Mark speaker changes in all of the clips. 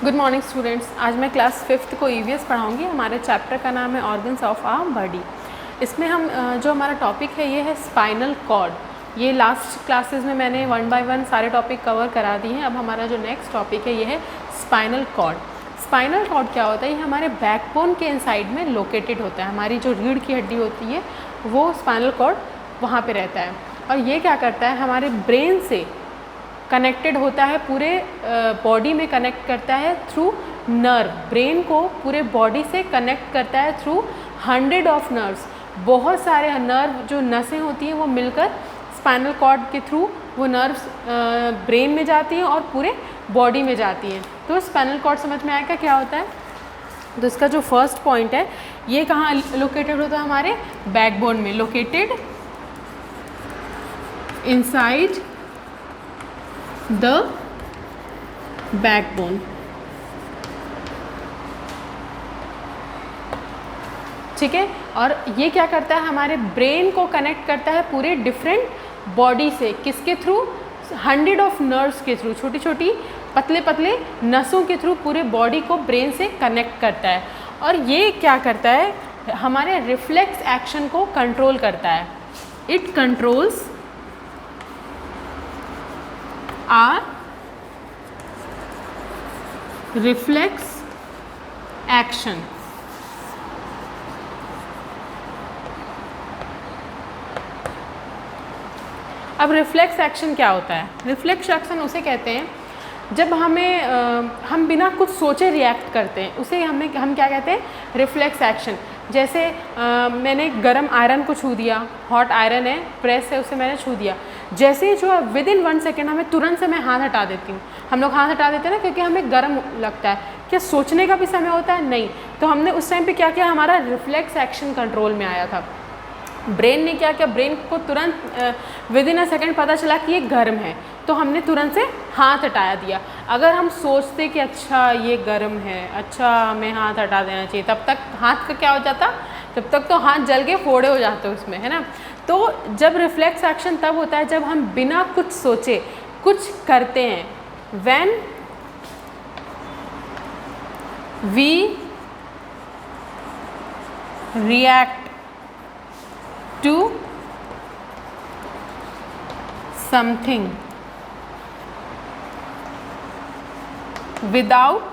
Speaker 1: Good morning students. आज मैं class 5th को ईवीएस पढ़ाऊंगी। हमारे चैप्टर का नाम है ऑर्गन्स ऑफ आवर बॉडी। इसमें हम जो हमारा टॉपिक है ये है स्पाइनल कॉर्ड। ये लास्ट क्लासेस में मैंने 1 बाय 1 सारे टॉपिक कवर करा दिए हैं। अब हमारा जो नेक्स्ट टॉपिक है ये है स्पाइनल कॉर्ड। स्पाइनल कॉर्ड क्या होता है? ये हमारे बैकबोन के इनसाइड में लोकेटेड होता है। हमारी जो रीढ़ की हड्डी होती है वो स्पाइनल कॉर्ड वहाँ पे रहता है। और ये क्या करता है, हमारे ब्रेन से कनेक्टेड होता है, पूरे बॉडी में कनेक्ट करता है थ्रू नर्व। ब्रेन को पूरे बॉडी से कनेक्ट करता है थ्रू 100 ऑफ नर्व्स। बहुत सारे नर्व जो नसें होती हैं वो मिलकर स्पाइनल कॉर्ड के थ्रू वो नर्व्स ब्रेन में जाती हैं और पूरे बॉडी में जाती हैं। तो स्पाइनल कॉर्ड समझ में आएगा क्या होता है। तो इसका जो फर्स्ट पॉइंट है ये कहाँ लोकेटेड होता है? हमारे बैकबोन में, लोकेटेड इनसाइड द बैकबोन। ठीक है। और ये क्या करता है, हमारे ब्रेन को कनेक्ट करता है पूरे डिफरेंट बॉडी से। किसके थ्रू? 100 ऑफ नर्व्स के थ्रू। छोटी छोटी पतले पतले नसों के थ्रू पूरे बॉडी को ब्रेन से कनेक्ट करता है। और ये क्या करता है, हमारे रिफ्लेक्स एक्शन को कंट्रोल करता है। It controls our reflex action. अब रिफ्लेक्स एक्शन क्या होता है? रिफ्लेक्स एक्शन उसे कहते हैं जब हम बिना कुछ सोचे रिएक्ट करते हैं, उसे हम क्या कहते हैं? Reflex action. जैसे मैंने गरम आयरन को छू दिया, हॉट आयरन है, प्रेस है, उसे मैंने छू दिया। जैसे ही जो विदिन 1 सेकेंड हमें तुरंत से मैं हाथ हटा देती हूँ। हम लोग हाथ हटा देते हैं ना, क्योंकि हमें गर्म लगता है। क्या सोचने का भी समय होता है? नहीं। तो हमने उस टाइम पे क्या किया, हमारा रिफ्लेक्स एक्शन कंट्रोल में आया था। ब्रेन ने क्या किया, ब्रेन को तुरंत विदिन अ सेकेंड पता चला कि ये गर्म है, तो हमने तुरंत से हाथ हटा दिया। अगर हम सोचते कि अच्छा ये गर्म है, अच्छा हमें हाथ हटा देना चाहिए, तब तक हाथ का क्या हो जाता, तब तक तो हाथ जल के फोड़े हो जाते उसमें, है ना। तो जब रिफ्लेक्स एक्शन तब होता है जब हम बिना कुछ सोचे कुछ करते हैं। When we react to something without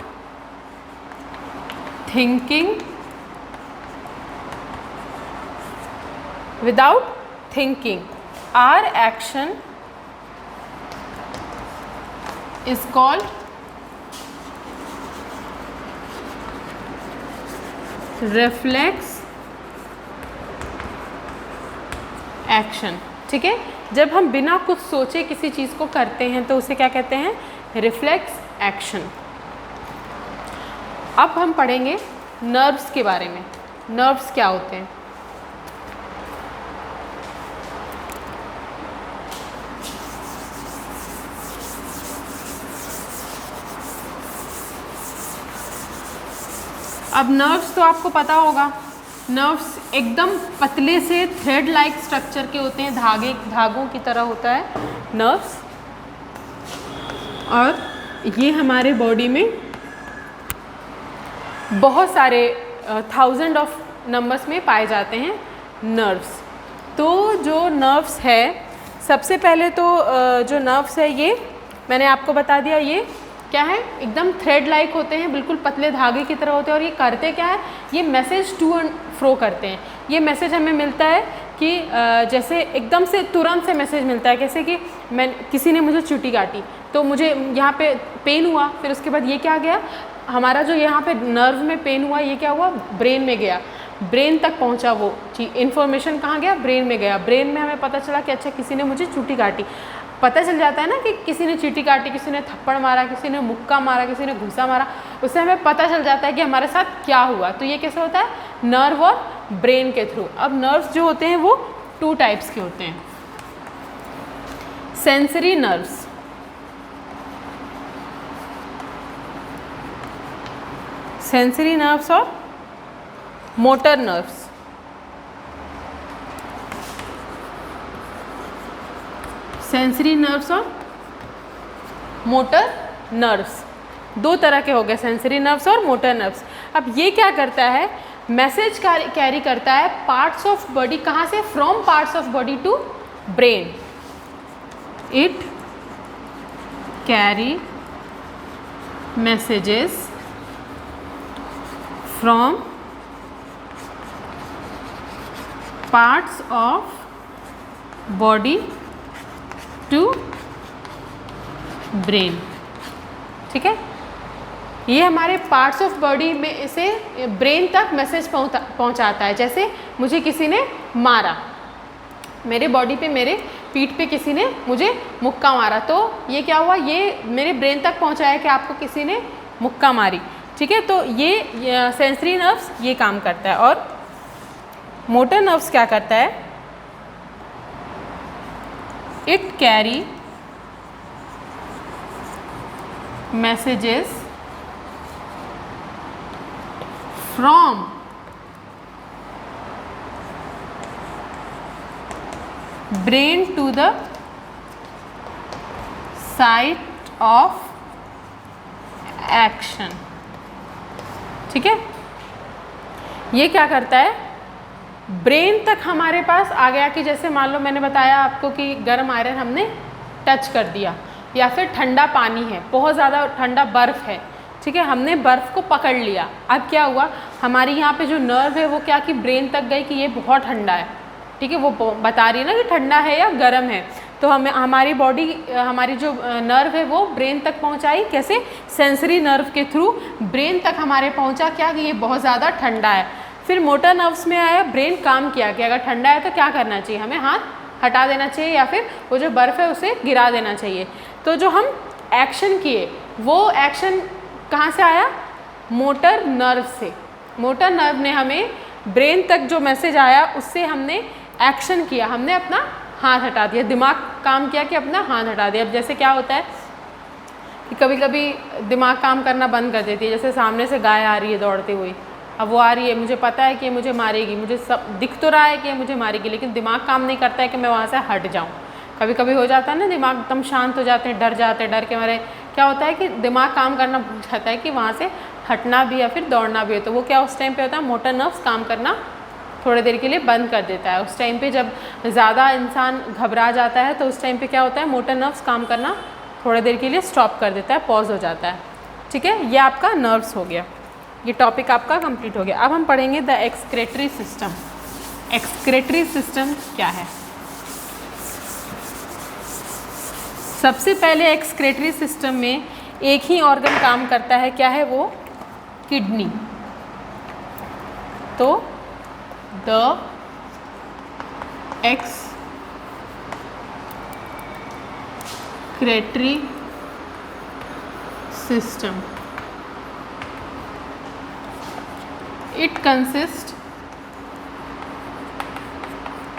Speaker 1: thinking, our action is called reflex action. ठीक है। जब हम बिना कुछ सोचे किसी चीज़ को करते हैं तो उसे क्या कहते हैं? Reflex action. अब हम पढ़ेंगे नर्व्स के बारे में। नर्व्स क्या होते हैं? अब नर्व्स तो आपको पता होगा, नर्व्स एकदम पतले से थ्रेड लाइक स्ट्रक्चर के होते हैं, धागों की तरह होता है नर्व्स। और ये हमारे बॉडी में बहुत सारे 1000 ऑफ नंबर्स में पाए जाते हैं नर्व्स। तो जो नर्व्स है, सबसे पहले तो जो नर्व्स है ये मैंने आपको बता दिया, ये क्या है, एकदम थ्रेड लाइक होते हैं, बिल्कुल पतले धागे की तरह होते हैं। और ये करते क्या है, ये मैसेज टू एंड फ्रो करते हैं। ये मैसेज हमें मिलता है कि जैसे एकदम से तुरंत से मैसेज मिलता है, जैसे कि किसी ने मुझे चींटी काटी तो मुझे यहाँ पे पेन हुआ, फिर उसके बाद ये क्या गया, हमारा जो यहाँ पे नर्व में पेन हुआ, ये क्या हुआ, ब्रेन में गया, ब्रेन तक पहुँचा वो चीज, इन्फॉर्मेशन कहाँ गया, ब्रेन में गया। ब्रेन में हमें पता चला कि अच्छा किसी ने मुझे चींटी काटी। पता चल जाता है ना कि किसी ने चींटी काटी, किसी ने थप्पड़ मारा, किसी ने मुक्का मारा, किसी ने घूसा मारा, उससे हमें पता चल जाता है कि हमारे साथ क्या हुआ। तो ये कैसे होता है? नर्व और ब्रेन के थ्रू। अब नर्व्स जो होते हैं वो 2 टाइप्स के होते हैं। सेंसरी नर्व्स, सेंसरी नर्व्स और मोटर नर्व्स। सेंसरी नर्व्स और मोटर नर्व्स। दो तरह के हो गए, सेंसरी नर्व्स और मोटर नर्व्स। अब ये क्या करता है, मैसेज कैरी करता है पार्ट्स ऑफ बॉडी, कहाँ से, from parts of body to brain. It carry messages from parts of body to brain. ठीक है, ये हमारे पार्ट्स ऑफ बॉडी में से ब्रेन तक मैसेज पहुंचाता है। जैसे मुझे किसी ने मारा, मेरे बॉडी पे, मेरे पीठ पे किसी ने मुझे मुक्का मारा, तो ये क्या हुआ, ये मेरे ब्रेन तक पहुंचाया कि आपको किसी ने मुक्का मारी। ठीक है, तो ये सेंसरी नर्व्स ये काम करता है। और मोटर नर्व्स क्या करता है, it carry messages from brain to the site of action. ठीक है, ये क्या करता है, ब्रेन तक हमारे पास आ गया कि जैसे मान लो मैंने बताया आपको कि गर्म आयरन हमने टच कर दिया, या फिर ठंडा पानी है, बहुत ज़्यादा ठंडा बर्फ़ है। ठीक है, हमने बर्फ़ को पकड़ लिया, अब क्या हुआ, हमारी यहाँ पे जो नर्व है वो क्या कि ब्रेन तक गई कि ये बहुत ठंडा है। ठीक है, वो बता रही है ना कि ठंडा है या गर्म है, तो हमें हमारी बॉडी, हमारी जो नर्व है वो ब्रेन तक पहुँचाई, कैसे, सेंसरी नर्व के थ्रू ब्रेन तक हमारे पहुँचा क्या कि ये बहुत ज़्यादा ठंडा है। फिर मोटर नर्व्स में आया, ब्रेन काम किया कि अगर ठंडा है तो क्या करना चाहिए, हमें हाथ हटा देना चाहिए या फिर वो जो बर्फ़ है उसे गिरा देना चाहिए। तो जो हम एक्शन किए वो एक्शन कहाँ से आया, मोटर नर्व से। मोटर नर्व ने हमें ब्रेन तक जो मैसेज आया उससे हमने एक्शन किया, हमने अपना हाथ हटा दिया, दिमाग काम किया कि अपना हाथ हटा दिया। अब जैसे क्या होता है कि कभी कभी दिमाग काम करना बंद कर देती है, जैसे सामने से गाय आ रही है दौड़ती हुई, अब वो आ रही है, मुझे पता है कि ये मुझे मारेगी, मुझे सब दिख तो रहा है कि ये मुझे मारेगी, लेकिन दिमाग काम नहीं करता है कि मैं वहाँ से हट जाऊँ। कभी कभी हो जाता है ना, दिमाग एकदम शांत हो जाते हैं, डर जाते हैं, डर के मारे क्या होता है कि दिमाग काम करना भूल जाता है कि वहाँ से हटना भी या फिर दौड़ना भी है। तो वो क्या उस टाइम पे होता है, मोटर नर्व्स काम करना थोड़ी देर के लिए बंद कर देता है। उस टाइम पे जब ज़्यादा इंसान घबरा जाता है तो उस टाइम पे क्या होता है, मोटर नर्व्स काम करना थोड़ी देर के लिए स्टॉप कर देता है, पॉज हो जाता है। ठीक है, ये आपका नर्व्स हो गया, ये टॉपिक आपका कंप्लीट हो गया। अब हम पढ़ेंगे the excretory system. Excretory system क्या है, सबसे पहले एक्सक्रेटरी सिस्टम में एक ही ऑर्गन काम करता है, क्या है वो, किडनी। तो the excretory system, it consist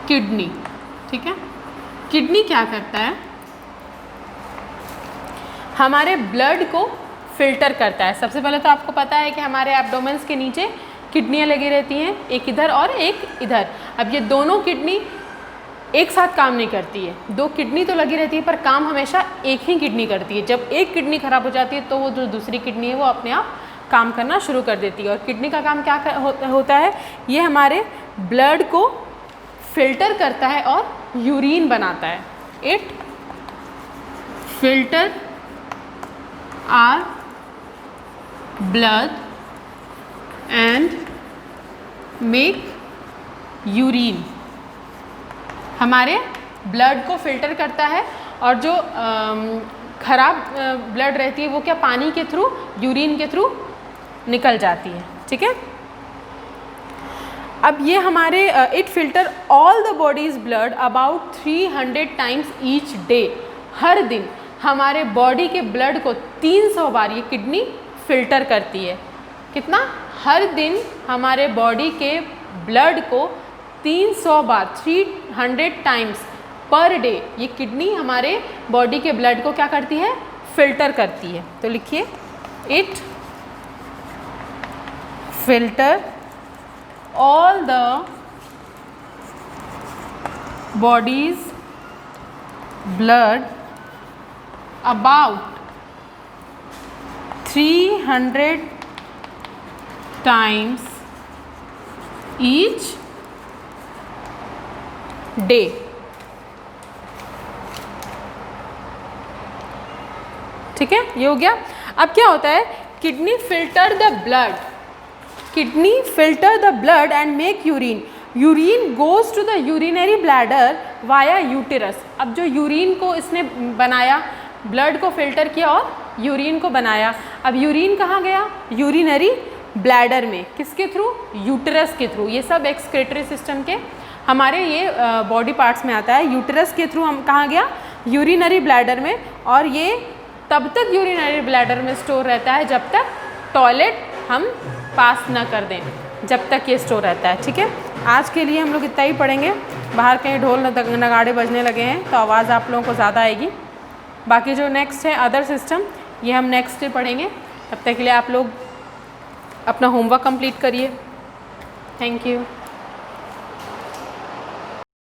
Speaker 1: kidney. ठीक है, किडनी क्या करता है, हमारे ब्लड को फिल्टर करता है। सबसे पहले तो आपको पता है कि हमारे एब्डोमेन्स के नीचे किडनियाँ लगी रहती हैं, एक इधर और एक इधर। अब ये दोनों किडनी एक साथ काम नहीं करती है, दो किडनी तो लगी रहती है पर काम हमेशा एक ही किडनी करती है। जब एक किडनी खराब हो जाती है तो वो जो दूसरी किडनी है वो अपने आप काम करना शुरू कर देती है। और किडनी का काम क्या होता है, ये हमारे ब्लड को फिल्टर करता है और यूरिन बनाता है। It filter our blood and make urine, हमारे ब्लड को फिल्टर करता है और जो खराब ब्लड रहती है वो क्या पानी के थ्रू, यूरिन के थ्रू निकल जाती है। ठीक है, अब ये हमारे it filter all the body's blood about 300 times each day. हर दिन हमारे बॉडी के ब्लड को 300 बार ये किडनी फिल्टर करती है। कितना, हर दिन हमारे बॉडी के ब्लड को 300 बार 300 टाइम्स पर डे ये किडनी हमारे बॉडी के ब्लड को क्या करती है, फिल्टर करती है। तो लिखिए, it filter all the body's blood about 300 times each day। ठीक है, ये हो गया। अब क्या होता है, kidney filter the blood, kidney filter the blood and make urine, urine goes to the urinary bladder via uterus. अब जो यूरिन को इसने बनाया, ब्लड को फिल्टर किया और यूरिन को बनाया, अब यूरिन कहाँ गया, यूरिनरी ब्लैडर में, किसके थ्रू, यूटेरस के थ्रू। ये सब एक्सक्रीटरी सिस्टम के हमारे ये बॉडी पार्ट्स में आता है। यूटेरस के थ्रू हम कहाँ गया, यूरिनरी ब्लैडर में, और ये तब तक यूरिनरी ब्लैडर में स्टोर रहता है जब तक टॉयलेट हम पास ना कर दें, जब तक ये स्टोर रहता है। ठीक है, आज के लिए हम लोग इतना ही पढ़ेंगे। बाहर कहीं ढोल नगाड़े बजने लगे हैं तो आवाज़ आप लोगों को ज़्यादा आएगी। बाकी जो नेक्स्ट है अदर सिस्टम, ये हम नेक्स्ट डे पढ़ेंगे। तब तक के लिए आप लोग अपना होमवर्क कंप्लीट करिए। Thank you.